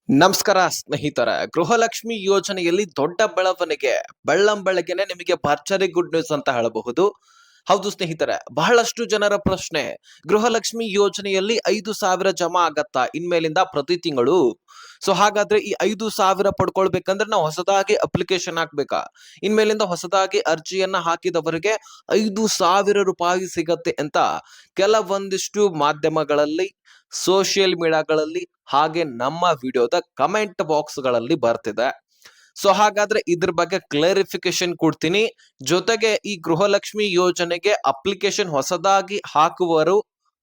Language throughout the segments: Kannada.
ನಮಸ್ಕಾರ ಸ್ನೇಹಿತರ, ಗೃಹಲಕ್ಷ್ಮಿ ಯೋಜನೆಯಲ್ಲಿ ದೊಡ್ಡ ಬೆಳವಣಿಗೆ. ಬೆಳ್ಳಂಬೆಳಗ್ಗೆನೆ ನಿಮಗೆ ಭರ್ಜರಿ ಗುಡ್ ನ್ಯೂಸ್ ಅಂತ ಹೇಳಬಹುದು. ಹೌದು ಸ್ನೇಹಿತರೆ, ಬಹಳಷ್ಟು ಜನರ ಪ್ರಶ್ನೆ, ಗೃಹಲಕ್ಷ್ಮಿ ಯೋಜನೆಯಲ್ಲಿ 5,000 ಜಮಾ ಆಗತ್ತಾ ಇನ್ಮೇಲಿಂದ ಪ್ರತಿ ತಿಂಗಳು? ಸೊ ಹಾಗಾದ್ರೆ ಈ 5,000 ಪಡ್ಕೊಳ್ಬೇಕಂದ್ರೆ ನಾವು ಹೊಸದಾಗಿ ಅಪ್ಲಿಕೇಶನ್ ಹಾಕ್ಬೇಕಾ? ಇನ್ಮೇಲಿಂದ ಹೊಸದಾಗಿ ಅರ್ಜಿಯನ್ನ ಹಾಕಿದವರಿಗೆ 5,000 ರೂಪಾಯಿ ಸಿಗತ್ತೆ ಅಂತ ಕೆಲವೊಂದಿಷ್ಟು ಮಾಧ್ಯಮಗಳಲ್ಲಿ, ಸೋಷಿಯಲ್ ಮೀಡಿಯಾಗಳಲ್ಲಿ, ಹಾಗೆ ನಮ್ಮ ವಿಡಿಯೋದ ಕಮೆಂಟ್ ಬಾಕ್ಸ್ ಗಳಲ್ಲಿ ಬರ್ತಿದೆ. ಸೊ ಹಾಗಾದ್ರೆ ಇದ್ರ ಬಗ್ಗೆ ಕ್ಲಾರಿಫಿಕೇಶನ್ ಕೊಡ್ತೀನಿ. ಜೊತೆಗೆ ಈ ಗೃಹಲಕ್ಷ್ಮಿ ಯೋಜನೆಗೆ ಅಪ್ಲಿಕೇಶನ್ ಹೊಸದಾಗಿ ಹಾಕುವರು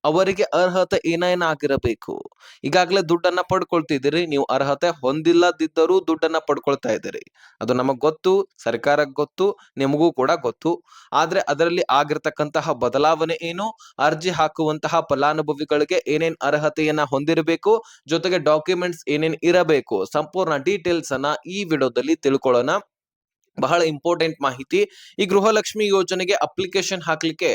ಅವರಿಗೆ ಅರ್ಹತೆ ಏನೇನಾಗಿರಬೇಕು? ಈಗಾಗಲೇ ದುಡ್ಡನ್ನ ಪಡ್ಕೊಳ್ತಿದ್ದೀರಿ, ನೀವು ಅರ್ಹತೆ ಹೊಂದಿಲ್ಲದಿದ್ದರೂ ದುಡ್ಡನ್ನ ಪಡ್ಕೊಳ್ತಾ ಇದ್ದೀರಿ. ಅದು ನಮಗ್ ಗೊತ್ತು, ಸರ್ಕಾರಕ್ಕೆ ಗೊತ್ತು, ನಿಮಗೂ ಕೂಡ ಗೊತ್ತು. ಆದ್ರೆ ಅದರಲ್ಲಿ ಆಗಿರ್ತಕ್ಕಂತಹ ಬದಲಾವಣೆ ಏನು, ಅರ್ಜಿ ಹಾಕುವಂತಹ ಫಲಾನುಭವಿಗಳಿಗೆ ಏನೇನ್ ಅರ್ಹತೆಯನ್ನ ಹೊಂದಿರಬೇಕು, ಜೊತೆಗೆ ಡಾಕ್ಯುಮೆಂಟ್ಸ್ ಏನೇನ್ ಇರಬೇಕು, ಸಂಪೂರ್ಣ ಡೀಟೇಲ್ಸ್ ಅನ್ನ ಈ ವಿಡಿಯೋದಲ್ಲಿ ತಿಳ್ಕೊಳ್ಳೋಣ. ಬಹಳ ಇಂಪಾರ್ಟೆಂಟ್ ಮಾಹಿತಿ. ಈ ಗೃಹಲಕ್ಷ್ಮಿ ಯೋಜನೆಗೆ ಅಪ್ಲಿಕೇಶನ್ ಹಾಕ್ಲಿಕ್ಕೆ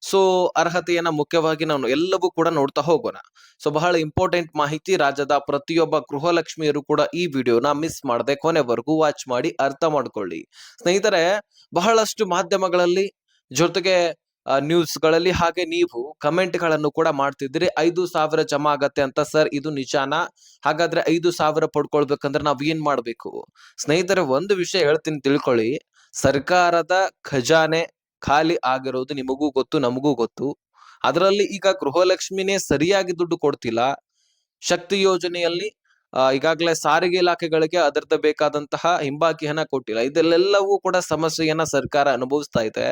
ಸೊ ಅರ್ಹತೆಯನ್ನ ಮುಖ್ಯವಾಗಿ ನಾವು ಎಲ್ಲವೂ ಕೂಡ ನೋಡ್ತಾ ಹೋಗೋಣ. ಸೊ ಬಹಳ ಇಂಪಾರ್ಟೆಂಟ್ ಮಾಹಿತಿ. ರಾಜ್ಯದ ಪ್ರತಿಯೊಬ್ಬ ಗೃಹಲಕ್ಷ್ಮಿಯರು ಕೂಡ ಈ ವಿಡಿಯೋನ ಮಿಸ್ ಮಾಡದೆ ಕೊನೆವರೆಗೂ ವಾಚ್ ಮಾಡಿ ಅರ್ಥ ಮಾಡ್ಕೊಳ್ಳಿ. ಸ್ನೇಹಿತರೆ, ಬಹಳಷ್ಟು ಮಾಧ್ಯಮಗಳಲ್ಲಿ, ಜೊತೆಗೆ ನ್ಯೂಸ್ ಗಳಲ್ಲಿ, ಹಾಗೆ ನೀವು ಕಮೆಂಟ್ ಗಳನ್ನು ಕೂಡ ಮಾಡ್ತಿದ್ರಿ, 5,000 ಜಮಾ ಆಗತ್ತೆ ಅಂತ. ಸರ್, ಇದು ನಿಜಾನಾ? ಹಾಗಾದ್ರೆ 5,000 ಪಡ್ಕೊಳ್ಬೇಕಂದ್ರೆ ನಾವ್ ಏನ್ ಮಾಡ್ಬೇಕು? ಸ್ನೇಹಿತರೆ, ಒಂದು ವಿಷಯ ಹೇಳ್ತೀನಿ, ತಿಳ್ಕೊಳ್ಳಿ. ಸರ್ಕಾರದ ಖಜಾನೆ ಖಾಲಿ ಆಗಿರೋದು ನಿಮಗೂ ಗೊತ್ತು, ನಮಗೂ ಗೊತ್ತು. ಅದರಲ್ಲಿ ಈಗ ಗೃಹಲಕ್ಷ್ಮಿನೇ ಸರಿಯಾಗಿ ದುಡ್ಡು ಕೊಡ್ತಿಲ್ಲ. ಶಕ್ತಿ ಯೋಜನೆಯಲ್ಲಿ ಈಗಾಗಲೇ ಸಾರಿಗೆ ಇಲಾಖೆಗಳಿಗೆ ಅದರದ ಬೇಕಾದಂತಹ ಹಿಂಬಾಕಿ ಹಣ ಕೊಟ್ಟಿಲ್ಲ. ಇದೆಲ್ಲವೂ ಕೂಡ ಸಮಸ್ಯೆಯನ್ನ ಸರ್ಕಾರ ಅನುಭವಿಸ್ತಾ ಇದೆ.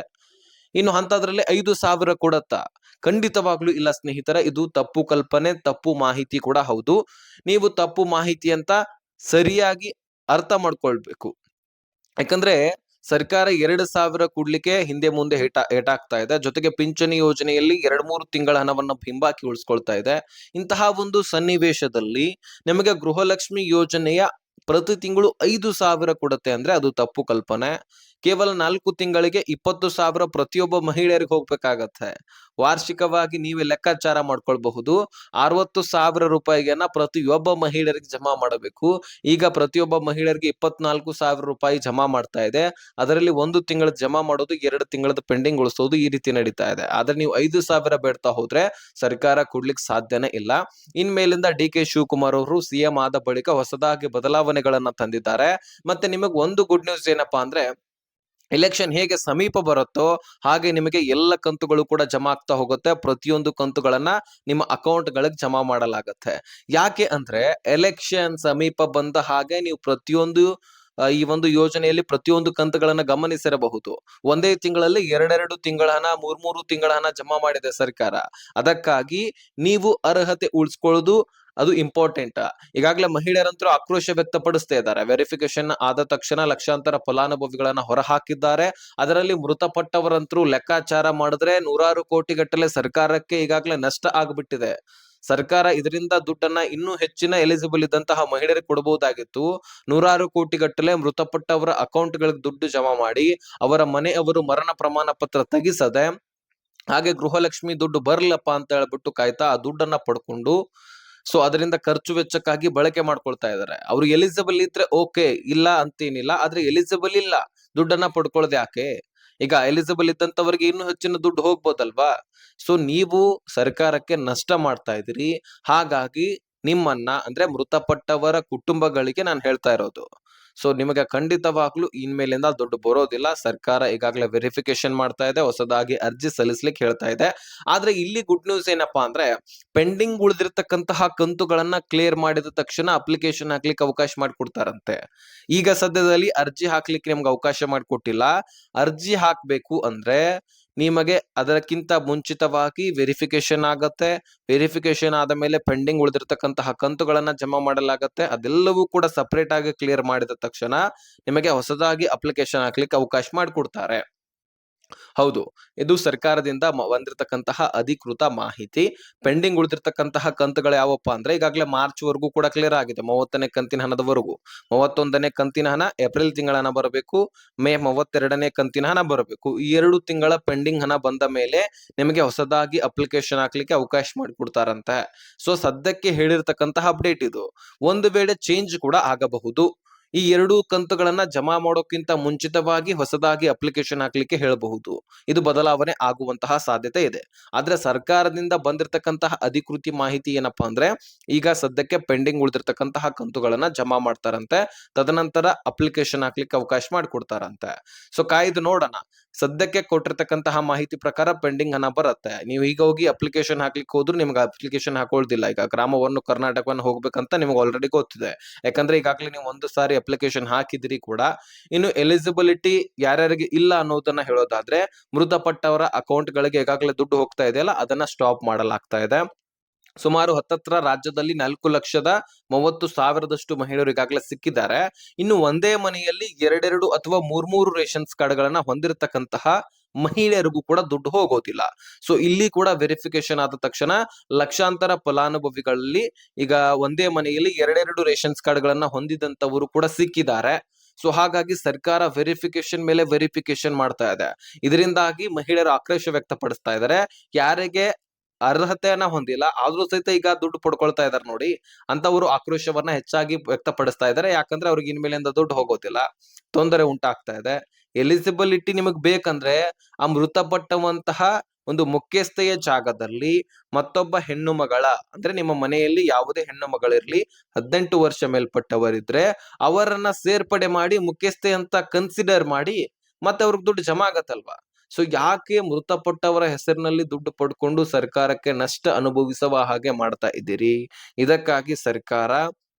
ಇನ್ನು ಅಂತದ್ರಲ್ಲಿ 5,000 ಕೊಡತ್ತಾ? ಖಂಡಿತವಾಗ್ಲೂ ಇಲ್ಲ ಸ್ನೇಹಿತರ. ಇದು ತಪ್ಪು ಕಲ್ಪನೆ, ತಪ್ಪು ಮಾಹಿತಿ ಕೂಡ ಹೌದು. ನೀವು ತಪ್ಪು ಮಾಹಿತಿ ಅಂತ ಸರಿಯಾಗಿ ಅರ್ಥ ಮಾಡ್ಕೊಳ್ಬೇಕು. ಯಾಕಂದ್ರೆ ಸರ್ಕಾರ 2,000 ಕೊಡ್ಲಿಕ್ಕೆ ಹಿಂದೆ ಮುಂದೆ ಏಟಾಗ್ತಾ ಇದೆ. ಜೊತೆಗೆ ಪಿಂಚಣಿ ಯೋಜನೆಯಲ್ಲಿ 2-3 ತಿಂಗಳ ಹಣವನ್ನ ಹಿಂಬಾಕಿ ಉಳಿಸ್ಕೊಳ್ತಾ ಇದೆ. ಇಂತಹ ಒಂದು ಸನ್ನಿವೇಶದಲ್ಲಿ ನಿಮಗೆ ಗೃಹಲಕ್ಷ್ಮಿ ಯೋಜನೆಯ ಪ್ರತಿ ತಿಂಗಳು 5,000 ಕೊಡುತ್ತೆ ಅಂದ್ರೆ ಅದು ತಪ್ಪು ಕಲ್ಪನೆ. ಕೇವಲ 4 ತಿಂಗಳಿಗೆ 20,000 ಪ್ರತಿಯೊಬ್ಬ ಮಹಿಳೆಯರಿಗೆ ಹೋಗ್ಬೇಕಾಗತ್ತೆ. ವಾರ್ಷಿಕವಾಗಿ ನೀವೇ ಲೆಕ್ಕಾಚಾರ ಮಾಡ್ಕೊಳ್ಬಹುದು. 60,000 ರೂಪಾಯಿಯನ್ನ ಪ್ರತಿಯೊಬ್ಬ ಮಹಿಳೆಯರಿಗೆ ಜಮಾ ಮಾಡಬೇಕು. ಈಗ ಪ್ರತಿಯೊಬ್ಬ ಮಹಿಳೆಯರಿಗೆ 24,000 ರೂಪಾಯಿ ಜಮಾ ಮಾಡ್ತಾ ಇದೆ. ಅದರಲ್ಲಿ 1 ತಿಂಗಳ ಜಮಾ ಮಾಡೋದು, 2 ತಿಂಗಳದ ಪೆಂಡಿಂಗ್ ಉಳಿಸೋದು, ಈ ರೀತಿ ನಡೀತಾ ಇದೆ. ಆದ್ರೆ ನೀವು 5,000 ಬೇಡ್ತಾ ಹೋದ್ರೆ ಸರ್ಕಾರ ಕೊಡ್ಲಿಕ್ಕೆ ಸಾಧ್ಯನೇ ಇಲ್ಲ. ಇನ್ಮೇಲಿಂದ ಡಿ.ಕೆ. ಶಿವಕುಮಾರ್ ಅವರು ಸಿಎಂ ಆದ ಬಳಿಕ ಹೊಸದಾಗಿ ಬದಲಾವಣೆಗಳನ್ನ ತಂದಿದ್ದಾರೆ. ಮತ್ತೆ ನಿಮಗೆ ಒಂದು ಗುಡ್ ನ್ಯೂಸ್ ಏನಪ್ಪಾ ಅಂದ್ರೆ, ಎಲೆಕ್ಷನ್ ಹೇಗೆ ಸಮೀಪ ಬರುತ್ತೋ ಹಾಗೆ ನಿಮಗೆ ಎಲ್ಲ ಕಂತುಗಳು ಕೂಡ ಜಮಾ ಆಗ್ತಾ ಹೋಗುತ್ತೆ. ಪ್ರತಿಯೊಂದು ಕಂತುಗಳನ್ನ ನಿಮ್ಮ ಅಕೌಂಟ್ ಗಳಿಗೆ ಜಮಾ ಮಾಡಲಾಗತ್ತೆ. ಯಾಕೆ ಅಂದ್ರೆ ಎಲೆಕ್ಷನ್ ಸಮೀಪ ಬಂದ ಹಾಗೆ ನೀವು ಪ್ರತಿಯೊಂದು ಈ ಒಂದು ಯೋಜನೆಯಲ್ಲಿ ಪ್ರತಿಯೊಂದು ಕಂತುಗಳನ್ನ ಗಮನಿಸಿರಬಹುದು. ಒಂದೇ ತಿಂಗಳಲ್ಲಿ 2 ತಿಂಗಳ ಹಣ, 3 ತಿಂಗಳ ಹಣ ಜಮಾ ಮಾಡಿದೆ ಸರ್ಕಾರ. ಅದಕ್ಕಾಗಿ ನೀವು ಅರ್ಹತೆ ಉಳಿಸ್ಕೊಳ್ಳೋದು ಅದು ಇಂಪಾರ್ಟೆಂಟ್. ಈಗಾಗಲೇ ಮಹಿಳೆಯರಂತರೂ ಆಕ್ರೋಶ ವ್ಯಕ್ತಪಡಿಸ್ತಾ ಇದ್ದಾರೆ. ವೆರಿಫಿಕೇಶನ್ ಆದ ತಕ್ಷಣ ಲಕ್ಷಾಂತರ ಫಲಾನುಭವಿಗಳನ್ನ ಹೊರಹಾಕಿದ್ದಾರೆ. ಅದರಲ್ಲಿ ಮೃತಪಟ್ಟವರಂತರೂ ಲೆಕ್ಕಾಚಾರ ಮಾಡಿದ್ರೆ ನೂರಾರು ಕೋಟಿ ಗಟ್ಟಲೆ ಸರ್ಕಾರಕ್ಕೆ ಈಗಾಗಲೇ ನಷ್ಟ ಆಗ್ಬಿಟ್ಟಿದೆ. ಸರ್ಕಾರ ಇದರಿಂದ ದುಡ್ಡನ್ನ ಇನ್ನೂ ಹೆಚ್ಚಿನ ಎಲಿಜಿಬಲ್ ಇದ್ದಂತಹ ಮಹಿಳೆಯರಿಗೆ ಕೊಡಬಹುದಾಗಿತ್ತು. ನೂರಾರು ಕೋಟಿ ಗಟ್ಟಲೆ ಮೃತಪಟ್ಟವರ ಅಕೌಂಟ್ ಗಳಿಗೆ ದುಡ್ಡು ಜಮಾ ಮಾಡಿ ಅವರ ಮನೆಯವರು ಮರಣ ಪ್ರಮಾಣ ಪತ್ರ ತೆಗಿಸದೆ, ಹಾಗೆ ಗೃಹಲಕ್ಷ್ಮಿ ದುಡ್ಡು ಬರ್ಲಪ್ಪ ಅಂತ ಹೇಳ್ಬಿಟ್ಟು ಕಾಯ್ತಾ ಆ ದುಡ್ಡನ್ನ ಪಡ್ಕೊಂಡು ಸೊ ಅದರಿಂದ ಖರ್ಚು ವೆಚ್ಚಕ್ಕಾಗಿ ಬಳಕೆ ಮಾಡ್ಕೊಳ್ತಾ ಇದಾರೆ. ಅವ್ರು ಎಲಿಜಿಬಲ್ ಇದ್ರೆ ಓಕೆ, ಇಲ್ಲ ಅಂತೇನಿಲ್ಲ. ಆದ್ರೆ ಎಲಿಜಿಬಲ್ ಇಲ್ಲ, ದುಡ್ಡನ್ನ ಪಡ್ಕೊಳ್ಳೋದು ಯಾಕೆ? ಈಗ ಎಲಿಜಿಬಲ್ ಇದ್ದಂತವರಿಗೆ ಇನ್ನೂ ಹೆಚ್ಚಿನ ದುಡ್ಡು ಹೋಗ್ಬೋದಲ್ವಾ? ಸೊ ನೀವು ಸರ್ಕಾರಕ್ಕೆ ನಷ್ಟ ಮಾಡ್ತಾ ಇದೀರಿ. ಹಾಗಾಗಿ ನಿಮ್ಮನ್ನ, ಅಂದ್ರೆ ಮೃತಪಟ್ಟವರ ಕುಟುಂಬಗಳಿಗೆ ನಾನು ಹೇಳ್ತಾ ಇರೋದು, ಸೊ ನಿಮಗೆ ಖಂಡಿತವಾಗ್ಲೂ ಇನ್ಮೇಲಿಂದ ದುಡ್ಡು ಬರೋದಿಲ್ಲ. ಸರ್ಕಾರ ಈಗಾಗಲೇ ವೆರಿಫಿಕೇಶನ್ ಮಾಡ್ತಾ ಇದೆ, ಹೊಸದಾಗಿ ಅರ್ಜಿ ಸಲ್ಲಿಸ್ಲಿಕ್ಕೆ ಹೇಳ್ತಾ ಇದೆ. ಆದ್ರೆ ಇಲ್ಲಿ ಗುಡ್ ನ್ಯೂಸ್ ಏನಪ್ಪಾ ಅಂದ್ರೆ, ಪೆಂಡಿಂಗ್ ಉಳಿದಿರ್ತಕ್ಕಂತಹ ಕಂತುಗಳನ್ನ ಕ್ಲಿಯರ್ ಮಾಡಿದ ತಕ್ಷಣ ಅಪ್ಲಿಕೇಶನ್ ಹಾಕ್ಲಿಕ್ಕೆ ಅವಕಾಶ ಮಾಡಿಕೊಡ್ತಾರಂತೆ. ಈಗ ಸದ್ಯದಲ್ಲಿ ಅರ್ಜಿ ಹಾಕ್ಲಿಕ್ಕೆ ನಿಮ್ಗೆ ಅವಕಾಶ ಮಾಡಿಕೊಟ್ಟಿಲ್ಲ. ಅರ್ಜಿ ಹಾಕ್ಬೇಕು ಅಂದ್ರೆ ನಿಮಗೆ ಅದಕ್ಕಿಂತ ಮುಂಚಿತವಾಗಿ ವೆರಿಫಿಕೇಶನ್ ಆಗತ್ತೆ. ವೆರಿಫಿಕೇಶನ್ ಆದ ಮೇಲೆ ಪೆಂಡಿಂಗ್ ಉಳಿದಿರ್ತಕ್ಕಂತಹ ಕಂತುಗಳನ್ನ ಜಮಾ ಮಾಡಲಾಗತ್ತೆ. ಅದೆಲ್ಲವೂ ಕೂಡ ಸಪರೇಟ್ ಆಗಿ ಕ್ಲಿಯರ್ ಮಾಡಿದ ತಕ್ಷಣ ನಿಮಗೆ ಹೊಸದಾಗಿ ಅಪ್ಲಿಕೇಶನ್ ಹಾಕ್ಲಿಕ್ಕೆ ಅವಕಾಶ ಮಾಡಿಕೊಡ್ತಾರೆ. ಹೌದು. ಇದು ಸರ್ಕಾರದಿಂದ ಬಂದಿರತಕ್ಕಂತಹ ಅಧಿಕೃತ ಮಾಹಿತಿ. ಪೆಂಡಿಂಗ್ ಉಳಿದಿರ್ತಕ್ಕಂತಹ ಕಂತುಗಳು ಯಾವಪ್ಪಾ ಅಂದ್ರೆ ಈಗಾಗಲೇ ಮಾರ್ಚ್‌ವರೆಗೂ ಕೂಡ ಕ್ಲಿಯರ್ ಆಗಿದೆ. 30ನೇ ಕಂತಿನ ಹಣದವರೆಗೂ. 31ನೇ ಕಂತಿನ ಹಣ ಏಪ್ರಿಲ್ ತಿಂಗಳ ಹಣ ಬರಬೇಕು. ಮೇ 32ನೇ ಕಂತಿನ ಹಣ ಬರಬೇಕು. ಈ 2 ತಿಂಗಳ ಪೆಂಡಿಂಗ್ ಹಣ ಬಂದ ಮೇಲೆ ನಿಮಗೆ ಹೊಸದಾಗಿ ಅಪ್ಲಿಕೇಶನ್ ಹಾಕ್ಲಿಕ್ಕೆ ಅವಕಾಶ ಮಾಡಿಕೊಡ್ತಾರಂತೆ. ಸೊ ಸದ್ಯಕ್ಕೆ ಹೇಳಿರ್ತಕ್ಕಂತಹ ಅಪ್ಡೇಟ್ ಇದು. ಒಂದು ವೇಳೆ ಚೇಂಜ್ ಕೂಡ ಆಗಬಹುದು. ಈ 2 ಕಂತುಗಳನ್ನ ಜಮಾ ಮಾಡೋಕ್ಕಿಂತ ಮುಂಚಿತವಾಗಿ ಹೊಸದಾಗಿ ಅಪ್ಲಿಕೇಶನ್ ಹಾಕ್ಲಿಕ್ಕೆ ಹೇಳಬಹುದು. ಇದು ಬದಲಾವಣೆ ಆಗುವಂತಹ ಸಾಧ್ಯತೆ ಇದೆ. ಆದ್ರೆ ಸರ್ಕಾರದಿಂದ ಬಂದಿರತಕ್ಕಂತಹ ಅಧಿಕೃತ ಮಾಹಿತಿ ಏನಪ್ಪಾ ಅಂದ್ರೆ ಈಗ ಸದ್ಯಕ್ಕೆ ಪೆಂಡಿಂಗ್ ಉಳಿದಿರ್ತಕ್ಕಂತಹ ಕಂತುಗಳನ್ನ ಜಮಾ ಮಾಡ್ತಾರಂತೆ. ತದನಂತರ ಅಪ್ಲಿಕೇಶನ್ ಹಾಕ್ಲಿಕ್ಕೆ ಅವಕಾಶ ಮಾಡಿಕೊಡ್ತಾರಂತೆ. ಸೊ ಕಾಯ್ದು ನೋಡೋಣ. ಸದ್ಯಕ್ಕೆ ಕೊಟ್ಟಿರ್ತಕ್ಕಂತಹ ಮಾಹಿತಿ ಪ್ರಕಾರ ಪೆಂಡಿಂಗ್ ಹಣ ಬರುತ್ತೆ. ನೀವು ಈಗ ಹೋಗಿ ಅಪ್ಲಿಕೇಶನ್ ಹಾಕ್ಲಿಕ್ಕೆ ಹೋದ್ರು ನಿಮ್ಗೆ ಅಪ್ಲಿಕೇಶನ್ ಹಾಕೊಳ್ಳೋದಿಲ್ಲ. ಈಗ ಗ್ರಾಮವನ್ನು ಕರ್ನಾಟಕವನ್ನು ಹೋಗ್ಬೇಕಂತ ನಿಮ್ಗೆ ಆಲ್ರೆಡಿ ಗೊತ್ತಿದೆ. ಯಾಕಂದ್ರೆ ಈಗಾಗಲೇ ನೀವು ಒಂದು ಸಾರಿ ಅಪ್ಲಿಕೇಶನ್ ಹಾಕಿದಿರಿ ಕೂಡ. ಇನ್ನು ಎಲಿಜಿಬಿಲಿಟಿ ಯಾರ್ಯಾರಿಗೆ ಇಲ್ಲ ಅನ್ನೋದನ್ನ ಹೇಳೋದಾದ್ರೆ ಮೃತಪಟ್ಟವರ ಅಕೌಂಟ್ ಗಳಿಗೆ ಈಗಾಗಲೇ ದುಡ್ಡು ಹೋಗ್ತಾ ಇದೆಯಲ್ಲ ಅದನ್ನ ಸ್ಟಾಪ್ ಮಾಡಲಾಗ್ತಾ ಇದೆ. ಸುಮಾರು ಹತ್ತತ್ರ ರಾಜ್ಯದಲ್ಲಿ 4,30,30,000 ಮಹಿಳೆಯರು ಈಗಾಗಲೇ ಸಿಕ್ಕಿದ್ದಾರೆ. ಇನ್ನು ಒಂದೇ ಮನೆಯಲ್ಲಿ ಎರಡೆರಡು ಅಥವಾ ಮೂರ್ಮೂರು ರೇಷನ್ಸ್ ಕಾರ್ಡ್ಗಳನ್ನ ಹೊಂದಿರತಕ್ಕಂತಹ ಮಹಿಳೆಯರಿಗೂ ಕೂಡ ದುಡ್ಡು ಹೋಗೋದಿಲ್ಲ. ಸೊ ಇಲ್ಲಿ ಕೂಡ ವೆರಿಫಿಕೇಶನ್ ಆದ ತಕ್ಷಣ ಲಕ್ಷಾಂತರ ಫಲಾನುಭವಿಗಳಲ್ಲಿ ಈಗ ಒಂದೇ ಮನೆಯಲ್ಲಿ ಎರಡೆರಡು ರೇಷನ್ಸ್ ಕಾರ್ಡ್ಗಳನ್ನ ಹೊಂದಿದಂತವರು ಕೂಡ ಸಿಕ್ಕಿದ್ದಾರೆ. ಸೊ ಹಾಗಾಗಿ ಸರ್ಕಾರ ವೆರಿಫಿಕೇಶನ್ ಮೇಲೆ ವೆರಿಫಿಕೇಶನ್ ಮಾಡ್ತಾ ಇದೆ. ಇದರಿಂದಾಗಿ ಮಹಿಳೆಯರು ಆಕ್ರೋಶ ವ್ಯಕ್ತಪಡಿಸ್ತಾ ಇದ್ದಾರೆ. ಯಾರಿಗೆ ಅರ್ಹತೆಯನ್ನ ಹೊಂದಿಲ್ಲ ಆದ್ರೂ ಸಹಿತ ಈಗ ದುಡ್ಡು ಪಡ್ಕೊಳ್ತಾ ಇದಾರೆ ನೋಡಿ, ಅಂತವರು ಆಕ್ರೋಶವನ್ನ ಹೆಚ್ಚಾಗಿ ವ್ಯಕ್ತಪಡಿಸ್ತಾ ಇದ್ದಾರೆ. ಯಾಕಂದ್ರೆ ಅವ್ರಿಗೆ ಇನ್ಮೇಲಿಂದ ದುಡ್ಡು ಹೋಗೋದಿಲ್ಲ, ತೊಂದರೆ ಉಂಟಾಗ್ತಾ ಇದೆ. ಎಲಿಜಿಬಿಲಿಟಿ ನಿಮಗ್ ಬೇಕಂದ್ರೆ ಆ ಮೃತಪಟ್ಟವಂತಹ ಒಂದು ಮುಖ್ಯಸ್ಥೆಯ ಜಾಗದಲ್ಲಿ ಮತ್ತೊಬ್ಬ ಹೆಣ್ಣು ಮಗಳ ಅಂದ್ರೆ ನಿಮ್ಮ ಮನೆಯಲ್ಲಿ ಯಾವುದೇ ಹೆಣ್ಣು ಮಗಳಿರ್ಲಿ 18 ವರ್ಷ ಮೇಲ್ಪಟ್ಟವರಿದ್ರೆ ಅವರನ್ನ ಸೇರ್ಪಡೆ ಮಾಡಿ ಮುಖ್ಯಸ್ಥೆ ಅಂತ ಕನ್ಸಿಡರ್ ಮಾಡಿ ಮತ್ತೆ ಅವ್ರಿಗೆ ದುಡ್ಡು ಜಮಾ ಆಗತ್ತಲ್ವಾ. ಸೊ ಯಾಕೆ ಮೃತಪಟ್ಟವರ ಹೆಸರಿನಲ್ಲಿ ದುಡ್ಡು ಪಡ್ಕೊಂಡು ಸರ್ಕಾರಕ್ಕೆ ನಷ್ಟ ಅನುಭವಿಸುವ ಹಾಗೆ ಮಾಡ್ತಾ ಇದ್ದೀರಿ? ಇದಕ್ಕಾಗಿ ಸರ್ಕಾರ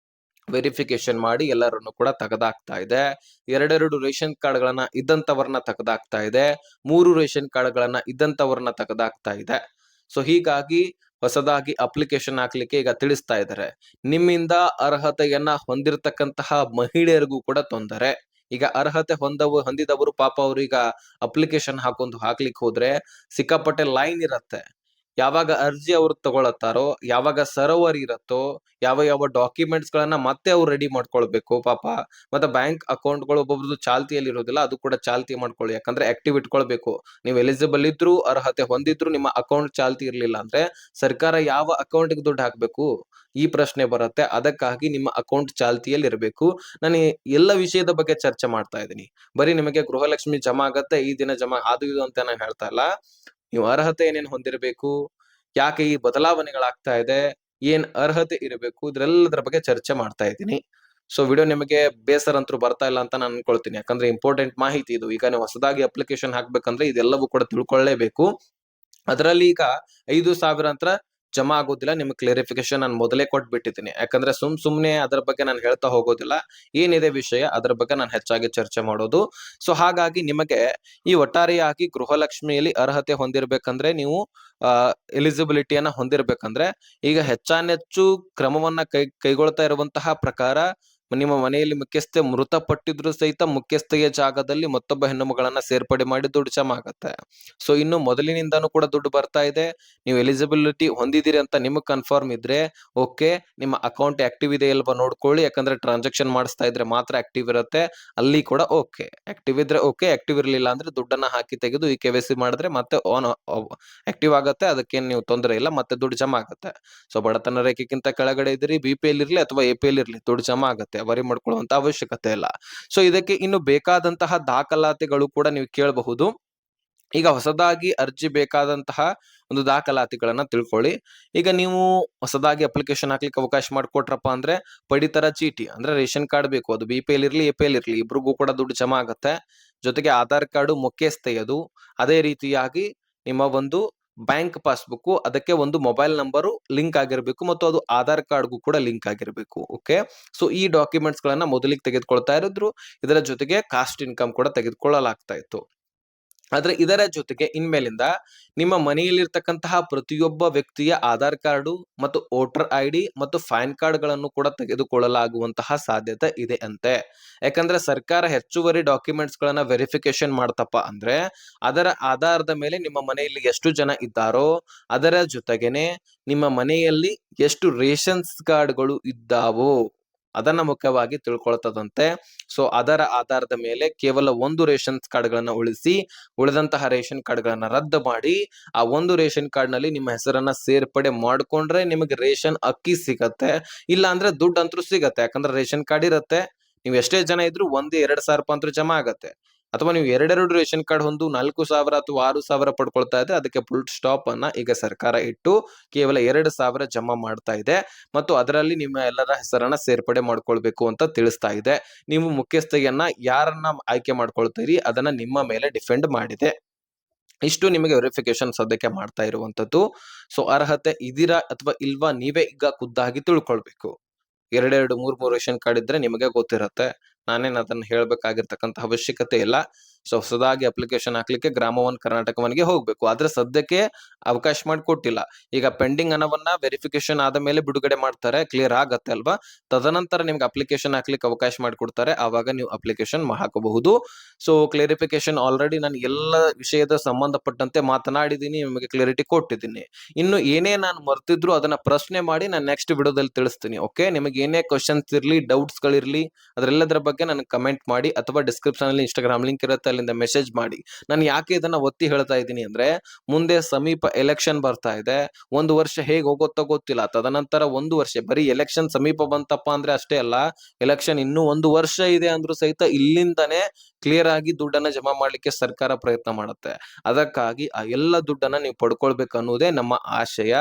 ವೆರಿಫಿಕೇಶನ್ ಮಾಡಿ ಎಲ್ಲರನ್ನು ಕೂಡ ತೆಗೆದಾಕ್ತಾ ಇದೆ. ಎರಡೆರಡು ರೇಷನ್ ಕಾರ್ಡ್ಗಳನ್ನ ಇದ್ದಂತವರನ್ನ ತೆಗೆದಾಕ್ತಾ ಇದೆ. 3 ರೇಷನ್ ಕಾರ್ಡ್ಗಳನ್ನ ಇದ್ದಂತವರನ್ನ ತೆಗೆದಾಕ್ತಾ ಇದೆ. ಸೊ ಹೀಗಾಗಿ ಹೊಸದಾಗಿ ಅಪ್ಲಿಕೇಶನ್ ಹಾಕ್ಲಿಕ್ಕೆ ಈಗ ತಿಳಿಸ್ತಾ ಇದ್ದಾರೆ. ನಿಮ್ಮಿಂದ ಅರ್ಹತೆಯನ್ನ ಹೊಂದಿರತಕ್ಕಂತಹ ಮಹಿಳೆಯರಿಗೂ ಕೂಡ ತೊಂದರೆ. ಈಗ ಅರ್ಹತೆ ಹೊಂದಿದವರು ಪಾಪ ಅವ್ರೀಗ ಅಪ್ಲಿಕೇಶನ್ ಹಾಕ್ಲಿಕ್ಕೆ ಹೋದ್ರೆ ಸಿಕ್ಕಾಪಟ್ಟೆ ಲೈನ್ ಇರತ್ತೆ. ಯಾವಾಗ ಅರ್ಜಿ ಅವ್ರು ತಗೊಳತ್ತಾರೋ, ಯಾವಾಗ ಸರ್ವರ್ ಇರತ್ತೋ, ಯಾವ ಯಾವ ಡಾಕ್ಯುಮೆಂಟ್ಸ್ ಗಳನ್ನ ಮತ್ತೆ ಅವ್ರು ರೆಡಿ ಮಾಡ್ಕೊಳ್ಬೇಕು ಪಾಪ. ಮತ್ತೆ ಬ್ಯಾಂಕ್ ಅಕೌಂಟ್ಗಳು ಒಬ್ಬೊಬ್ರದ್ದು ಚಾಲ್ತಿಯಲ್ಲಿ ಇರೋದಿಲ್ಲ, ಅದು ಕೂಡ ಚಾಲ್ತಿ ಮಾಡ್ಕೊಳ್ಳಿ. ಯಾಕಂದ್ರೆ ಆಕ್ಟಿವ್ ಇಟ್ಕೊಳ್ಬೇಕು. ನೀವು ಎಲಿಜಿಬಲ್ ಇದ್ರು, ಅರ್ಹತೆ ಹೊಂದಿದ್ರು, ನಿಮ್ಮ ಅಕೌಂಟ್ ಚಾಲ್ತಿ ಇರ್ಲಿಲ್ಲ ಅಂದ್ರೆ ಸರ್ಕಾರ ಯಾವ ಅಕೌಂಟ್ಗೆ ದುಡ್ಡು ಹಾಕ್ಬೇಕು ಈ ಪ್ರಶ್ನೆ ಬರುತ್ತೆ. ಅದಕ್ಕಾಗಿ ನಿಮ್ಮ ಅಕೌಂಟ್ ಚಾಲ್ತಿಯಲ್ಲಿ ಇರಬೇಕು. ನಾನು ಎಲ್ಲ ವಿಷಯದ ಬಗ್ಗೆ ಚರ್ಚೆ ಮಾಡ್ತಾ ಇದ್ದೀನಿ. ಬರೀ ನಿಮಗೆ ಗೃಹಲಕ್ಷ್ಮಿ ಜಮಾ ಆಗತ್ತೆ ಈ ದಿನ ಜಮಾ ಅದು ಇದು ಅಂತ ನಾನು ಹೇಳ್ತಾ ಇಲ್ಲ. ನೀವು ಅರ್ಹತೆ ಏನೇನ್ ಹೊಂದಿರಬೇಕು, ಯಾಕೆ ಈ ಬದಲಾವಣೆಗಳಾಗ್ತಾ ಇದೆ, ಏನ್ ಅರ್ಹತೆ ಇರಬೇಕು, ಇದ್ರೆಲ್ಲದರ ಬಗ್ಗೆ ಚರ್ಚೆ ಮಾಡ್ತಾ ಇದ್ದೀನಿ. ಸೊ ವಿಡಿಯೋ ನಿಮಗೆ ಬೇಸರ ಅಂತೂ ಬರ್ತಾ ಇಲ್ಲ ಅಂತ ನಾನು ಅನ್ಕೊಳ್ತೀನಿ. ಯಾಕಂದ್ರೆ ಇಂಪಾರ್ಟೆಂಟ್ ಮಾಹಿತಿ ಇದು. ಈಗ ನೀವು ಹೊಸದಾಗಿ ಅಪ್ಲಿಕೇಶನ್ ಹಾಕ್ಬೇಕಂದ್ರೆ ಇದೆಲ್ಲವೂ ಕೂಡ ತಿಳ್ಕೊಳ್ಳೇಬೇಕು. ಅದರಲ್ಲಿ ಈಗ 5,000 ಅಂತ ಜಮಾ ಆಗೋದಿಲ್ಲ. ನಿಮ್ಗೆ ಕ್ಲಾರಿಫಿಕೇಶನ್ ನಾನು ಮೊದಲೇ ಕೊಟ್ಬಿಟ್ಟಿದ್ದೀನಿ. ಯಾಕಂದ್ರೆ ಸುಮ್ನೆ ಅದರ ಬಗ್ಗೆ ನಾನು ಹೇಳ್ತಾ ಹೋಗೋದಿಲ್ಲ. ಏನಿದೆ ವಿಷಯ ಅದರ ಬಗ್ಗೆ ನಾನು ಹೆಚ್ಚಾಗಿ ಚರ್ಚೆ ಮಾಡೋದು. ಸೊ ಹಾಗಾಗಿ ನಿಮಗೆ ಈ ಒಟ್ಟಾರೆಯಾಗಿ ಗೃಹಲಕ್ಷ್ಮಿಯಲ್ಲಿ ಅರ್ಹತೆ ಹೊಂದಿರಬೇಕಂದ್ರೆ ನೀವು ಎಲಿಜಿಬಿಲಿಟಿಯನ್ನ ಹೊಂದಿರಬೇಕಂದ್ರೆ ಈಗ ಹೆಚ್ಚಾನೆಚ್ಚು ಕ್ರಮವನ್ನ ಕೈಗೊಳ್ತಾ ಇರುವಂತಹ ಪ್ರಕಾರ ನಿಮ್ಮ ಮನೆಯಲ್ಲಿ ಮುಖ್ಯಸ್ಥೆ ಮೃತಪಟ್ಟಿದ್ರು ಸಹಿತ ಮುಖ್ಯಸ್ಥೆಯ ಜಾಗದಲ್ಲಿ ಮತ್ತೊಬ್ಬ ಹೆಣ್ಣು ಮಗಳನ್ನ ಸೇರ್ಪಡೆ ಮಾಡಿ ದುಡ್ಡು ಜಮಾ ಆಗತ್ತೆ. ಸೊ ಇನ್ನು ಮೊದಲಿನಿಂದಾನು ಕೂಡ ದುಡ್ಡು ಬರ್ತಾ ಇದೆ. ನೀವು ಎಲಿಜಿಬಿಲಿಟಿ ಹೊಂದಿದ್ದೀರಿ ಅಂತ ನಿಮಗ್ ಕನ್ಫರ್ಮ್ ಇದ್ರೆ ಓಕೆ, ನಿಮ್ಮ ಅಕೌಂಟ್ ಆಕ್ಟಿವ್ ಇದೆ ಇಲ್ವಾ ನೋಡ್ಕೊಳ್ಳಿ. ಯಾಕಂದ್ರೆ ಟ್ರಾನ್ಸಾಕ್ಷನ್ ಮಾಡಿಸ್ತಾ ಇದ್ರೆ ಮಾತ್ರ ಆಕ್ಟಿವ್ ಇರುತ್ತೆ. ಅಲ್ಲಿ ಕೂಡ ಓಕೆ, ಆಕ್ಟಿವ್ ಇದ್ರೆ ಓಕೆ, ಆಕ್ಟಿವ್ ಇರ್ಲಿಲ್ಲ ಅಂದ್ರೆ ದುಡ್ಡನ್ನ ಹಾಕಿ ತೆಗೆದು ಈ KYC ಮಾಡಿದ್ರೆ ಮತ್ತೆ ಆನ್ ಆಕ್ಟಿವ್ ಆಗತ್ತೆ. ಅದಕ್ಕೇನ್ ನೀವು ತೊಂದರೆ ಇಲ್ಲ, ಮತ್ತೆ ದುಡ್ಡು ಜಮಾ ಆಗತ್ತೆ. ಸೊ ಬಡತನ ರೇಖೆಗಿಂತ ಕೆಳಗಡೆ ಇದ್ರಿ, BPL ಇರ್ಲಿ ಅಥವಾ APL ಇರ್ಲಿ, ದುಡ್ಡು ಜಮಾ ಆಗತ್ತೆ. ವರಿ ಮಾಡ್ಕೊಳ್ಳುವಂತ ಅವಶ್ಯಕತೆ ಇಲ್ಲ. ಸೊ ಇದಕ್ಕೆ ಇನ್ನು ಬೇಕಾದಂತಹ ದಾಖಲಾತಿಗಳು ಕೂಡ ನೀವು ಕೇಳಬಹುದು. ಈಗ ಹೊಸದಾಗಿ ಅರ್ಜಿ ಬೇಕಾದಂತಹ ಒಂದು ದಾಖಲಾತಿಗಳನ್ನ ತಿಳ್ಕೊಳ್ಳಿ. ಈಗ ನೀವು ಹೊಸದಾಗಿ ಅಪ್ಲಿಕೇಶನ್ ಹಾಕ್ಲಿಕ್ಕೆ ಅವಕಾಶ ಮಾಡಿಕೊಟ್ರಪ್ಪ ಅಂದ್ರೆ ಪಡಿತರ ಚೀಟಿ ಅಂದ್ರೆ ರೇಷನ್ ಕಾರ್ಡ್ ಬೇಕು. ಅದು BPL ಇರ್ಲಿ APL ಇರ್ಲಿ ಇಬ್ರಿಗೂ ಕೂಡ ದುಡ್ಡು ಜಮಾ ಆಗತ್ತೆ. ಜೊತೆಗೆ ಆಧಾರ್ ಕಾರ್ಡು ಮುಖ್ಯಸ್ಥೆಯದು. ಅದೇ ರೀತಿಯಾಗಿ ನಿಮ್ಮ ಒಂದು ಬ್ಯಾಂಕ್ ಪಾಸ್ಬುಕ್, ಅದಕ್ಕೆ ಒಂದು ಮೊಬೈಲ್ ನಂಬರು ಲಿಂಕ್ ಆಗಿರ್ಬೇಕು ಮತ್ತು ಅದು ಆಧಾರ್ ಕಾರ್ಡ್ಗೂ ಕೂಡ ಲಿಂಕ್ ಆಗಿರ್ಬೇಕು. ಓಕೆ, ಸೊ ಈ ಡಾಕ್ಯುಮೆಂಟ್ಸ್ ಗಳನ್ನ ಮೊದಲಿಗೆ ತೆಗೆದುಕೊಳ್ತಾ ಇರಿದ್ರು. ಇದರ ಜೊತೆಗೆ ಕಾಸ್ಟ್ ಇನ್ಕಮ್ ಕೂಡ ತೆಗೆದುಕೊಳ್ಳಲಾಗ್ತಾ ಇತ್ತು. ಆದ್ರೆ ಇದರ ಜೊತೆಗೆ ಇನ್ಮೇಲಿಂದ ನಿಮ್ಮ ಮನೆಯಲ್ಲಿರ್ತಕ್ಕಂತಹ ಪ್ರತಿಯೊಬ್ಬ ವ್ಯಕ್ತಿಯ ಆಧಾರ್ ಕಾರ್ಡು ಮತ್ತು ವೋಟರ್ ಐಡಿ ಮತ್ತು ಪ್ಯಾನ್ ಕಾರ್ಡ್ ಗಳನ್ನು ಕೂಡ ತೆಗೆದುಕೊಳ್ಳಲಾಗುವಂತಹ ಸಾಧ್ಯತೆ ಇದೆ ಅಂತೆ. ಯಾಕಂದ್ರೆ ಸರ್ಕಾರ ಹೆಚ್ಚುವರಿ ಡಾಕ್ಯುಮೆಂಟ್ಸ್ ಗಳನ್ನ ವೆರಿಫಿಕೇಶನ್ ಮಾಡ್ತಪ್ಪ ಅಂದ್ರೆ ಅದರ ಆಧಾರದ ಮೇಲೆ ನಿಮ್ಮ ಮನೆಯಲ್ಲಿ ಎಷ್ಟು ಜನ ಇದ್ದಾರೋ, ಅದರ ಜೊತೆಗೇನೆ ನಿಮ್ಮ ಮನೆಯಲ್ಲಿ ಎಷ್ಟು ರೇಷನ್ಸ್ ಕಾರ್ಡ್ಗಳು ಇದ್ದಾವೋ ಅದನ್ನ ಮುಖ್ಯವಾಗಿ ತಿಳ್ಕೊಳ್ತದಂತೆ. ಸೊ ಅದರ ಆಧಾರದ ಮೇಲೆ ಕೇವಲ ಒಂದು ರೇಷನ್ಸ್ ಕಾರ್ಡ್ ಗಳನ್ನ ಉಳಿಸಿ ಉಳಿದಂತಹ ರೇಷನ್ ಕಾರ್ಡ್ ಗಳನ್ನ ರದ್ದು ಮಾಡಿ ಆ ಒಂದು ರೇಷನ್ ಕಾರ್ಡ್ ನಲ್ಲಿ ನಿಮ್ಮ ಹೆಸರನ್ನ ಸೇರ್ಪಡೆ ಮಾಡ್ಕೊಂಡ್ರೆ ನಿಮಗೆ ರೇಷನ್ ಅಕ್ಕಿ ಸಿಗತ್ತೆ. ಇಲ್ಲ ಅಂದ್ರೆ ದುಡ್ಡು ಅಂತೂ ಸಿಗತ್ತೆ. ಯಾಕಂದ್ರೆ ರೇಷನ್ ಕಾರ್ಡ್ ಇರತ್ತೆ, ನೀವು ಎಷ್ಟೇ ಜನ ಇದ್ರು 1,000-2,000 ರೂಪಾಯಿ ಅಂತೂ ಜಮಾ ಆಗತ್ತೆ. ಅಥವಾ ನೀವು ಎರಡೆರಡು ರೇಷನ್ ಕಾರ್ಡ್ ಹೊಂದು 4,000 ಅಥವಾ 6,000 ಪಡ್ಕೊಳ್ತಾ ಇದ್ರೆ ಅದಕ್ಕೆ ಫುಲ್ ಸ್ಟಾಪ್ ಅನ್ನ ಈಗ ಸರ್ಕಾರ ಇಟ್ಟು ಕೇವಲ 2,000 ಜಮಾ ಮಾಡ್ತಾ ಇದೆ ಮತ್ತು ಅದರಲ್ಲಿ ನಿಮ್ಮ ಎಲ್ಲರ ಹೆಸರನ್ನ ಸೇರ್ಪಡೆ ಮಾಡ್ಕೊಳ್ಬೇಕು ಅಂತ ತಿಳಿಸ್ತಾ ಇದೆ. ನೀವು ಮುಖ್ಯಸ್ಥೆಯನ್ನ ಯಾರನ್ನ ಆಯ್ಕೆ ಮಾಡ್ಕೊಳ್ತೀರಿ ಅದನ್ನ ನಿಮ್ಮ ಮೇಲೆ ಡಿಪೆಂಡ್ ಮಾಡಿದೆ. ಇಷ್ಟು ನಿಮಗೆ ವೆರಿಫಿಕೇಶನ್ ಸದ್ಯಕ್ಕೆ ಮಾಡ್ತಾ ಇರುವಂತದ್ದು. ಸೊ ಅರ್ಹತೆ ಇದೀರಾ ಅಥವಾ ಇಲ್ವಾ ನೀವೇ ಈಗ ಖುದ್ದಾಗಿ ತಿಳ್ಕೊಳ್ಬೇಕು. 2 3 ರೇಷನ್ ಕಾರ್ಡ್ ಇದ್ರೆ ನಿಮಗೆ ಗೊತ್ತಿರತ್ತೆ. ನಾನೇನ್ ಅದನ್ನ ಹೇಳ್ಬೇಕಾಗಿರ್ತಕ್ಕಂತ ಅವಶ್ಯಕತೆ ಇಲ್ಲ. ಸೊ ಹೊಸದಾಗಿ ಅಪ್ಲಿಕೇಶನ್ ಹಾಕ್ಲಿಕ್ಕೆ ಗ್ರಾಮ ಒನ್ ಕರ್ನಾಟಕ ಒನ್ಗೆ ಹೋಗ್ಬೇಕು. ಆದ್ರೆ ಸದ್ಯಕ್ಕೆ ಅವಕಾಶ ಮಾಡಿಕೊಟ್ಟಿಲ್ಲ. ಈಗ ಪೆಂಡಿಂಗ್ ಹಣವನ್ನ ವೆರಿಫಿಕೇಶನ್ ಆದ ಮೇಲೆ ಬಿಡುಗಡೆ ಮಾಡ್ತಾರೆ, ಕ್ಲಿಯರ್ ಆಗತ್ತೆ ಅಲ್ವಾ. ತದನಂತರ ನಿಮ್ಗೆ ಅಪ್ಲಿಕೇಶನ್ ಹಾಕ್ಲಿಕ್ಕೆ ಅವಕಾಶ ಮಾಡಿಕೊಡ್ತಾರೆ, ಆವಾಗ ನೀವು ಅಪ್ಲಿಕೇಶನ್ ಹಾಕಬಹುದು. ಸೊ ಕ್ಲಿಯರಿಫಿಕೇಶನ್ ಆಲ್ರೆಡಿ ನಾನು ಎಲ್ಲ ವಿಷಯದ ಸಂಬಂಧಪಟ್ಟಂತೆ ಮಾತನಾಡಿದ್ದೀನಿ, ನಿಮಗೆ ಕ್ಲಿಯರಿಟಿ ಕೊಟ್ಟಿದ್ದೀನಿ. ಇನ್ನು ಏನೇ ನಾನು ಮರ್ತಿದ್ರು ಅದನ್ನ ಪ್ರಶ್ನೆ ಮಾಡಿ ನಾನು ನೆಕ್ಸ್ಟ್ ವಿಡಿಯೋದಲ್ಲಿ ತಿಳಿಸ್ತೀನಿ. ಓಕೆ, ನಿಮಗೆ ಏನೇ ಕ್ವಶನ್ಸ್ ಇರ್ಲಿ, ಡೌಟ್ಸ್ ಗಳಿರ್ಲಿ, ಅದರೆಲ್ಲದರ ಬಗ್ಗೆ ನನಗೆ ಕಮೆಂಟ್ ಮಾಡಿ ಅಥವಾ ಡಿಸ್ಕ್ರಿಪ್ಷನ್ ಅಲ್ಲಿ ಇನ್ಸ್ಟಾಗ್ರಾಮ್ ಲಿಂಕ್ ಇರುತ್ತೆ, ಅಲ್ಲಿಂದ ಮೆಸೇಜ್ ಮಾಡಿ. ನಾನು ಯಾಕೆ ಇದನ್ನ ಒತ್ತಿ ಹೇಳ್ತಾ ಇದ್ದೀನಿ ಅಂದ್ರೆ ಮುಂದೆ ಸಮೀಪ ಎಲೆಕ್ಷನ್ ಬರ್ತಾ ಇದೆ. 1 ವರ್ಷ ಹೇಗೆ ಹೋಗುತ್ತೋ ಗೊತ್ತಿಲ್ಲ. ತದನಂತರ 1 ವರ್ಷ ಬರೀ ಎಲೆಕ್ಷನ್ ಸಮೀಪ ಬಂತಪ್ಪ ಅಂದ್ರೆ ಅಷ್ಟೇ ಅಲ್ಲ, ಎಲೆಕ್ಷನ್ ಇನ್ನೂ 1 ವರ್ಷ ಇದೆ ಅಂದ್ರೂ ಸಹಿತ ಇಲ್ಲಿಂದನೇ ಕ್ಲಿಯರ್ ಆಗಿ ದುಡ್ಡನ್ನ ಜಮಾ ಮಾಡ್ಲಿಕ್ಕೆ ಸರ್ಕಾರ ಪ್ರಯತ್ನ ಮಾಡುತ್ತೆ. ಅದಕ್ಕಾಗಿ ಆ ಎಲ್ಲ ದುಡ್ಡನ್ನ ನೀವು ಪಡ್ಕೊಳ್ಬೇಕು ಅನ್ನೋದೇ ನಮ್ಮ ಆಶಯ,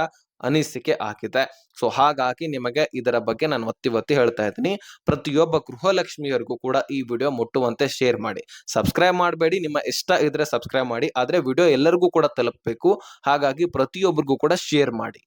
ಅನಿಸಿಕೆ ಆಗಿದೆ. ಸೊ ಹಾಗಾಗಿ ನಿಮಗೆ ಇದರ ಬಗ್ಗೆ ನಾನು ಒತ್ತಿ ಹೇಳ್ತಾ ಇದ್ದೀನಿ. ಪ್ರತಿಯೊಬ್ಬ ಗೃಹಲಕ್ಷ್ಮಿಯರಿಗೂ ಕೂಡ ಈ ವಿಡಿಯೋ ಮುಟ್ಟುವಂತೆ ಶೇರ್ ಮಾಡಿ. ಸಬ್ಸ್ಕ್ರೈಬ್ ಮಾಡಬೇಡಿ, ನಿಮ್ಮ ಇಷ್ಟ ಇದ್ರೆ ಸಬ್ಸ್ಕ್ರೈಬ್ ಮಾಡಿ, ಆದ್ರೆ ವಿಡಿಯೋ ಎಲ್ಲರಿಗೂ ಕೂಡ ತಲುಪಬೇಕು. ಹಾಗಾಗಿ ಪ್ರತಿಯೊಬ್ಬರಿಗೂ ಕೂಡ ಶೇರ್ ಮಾಡಿ.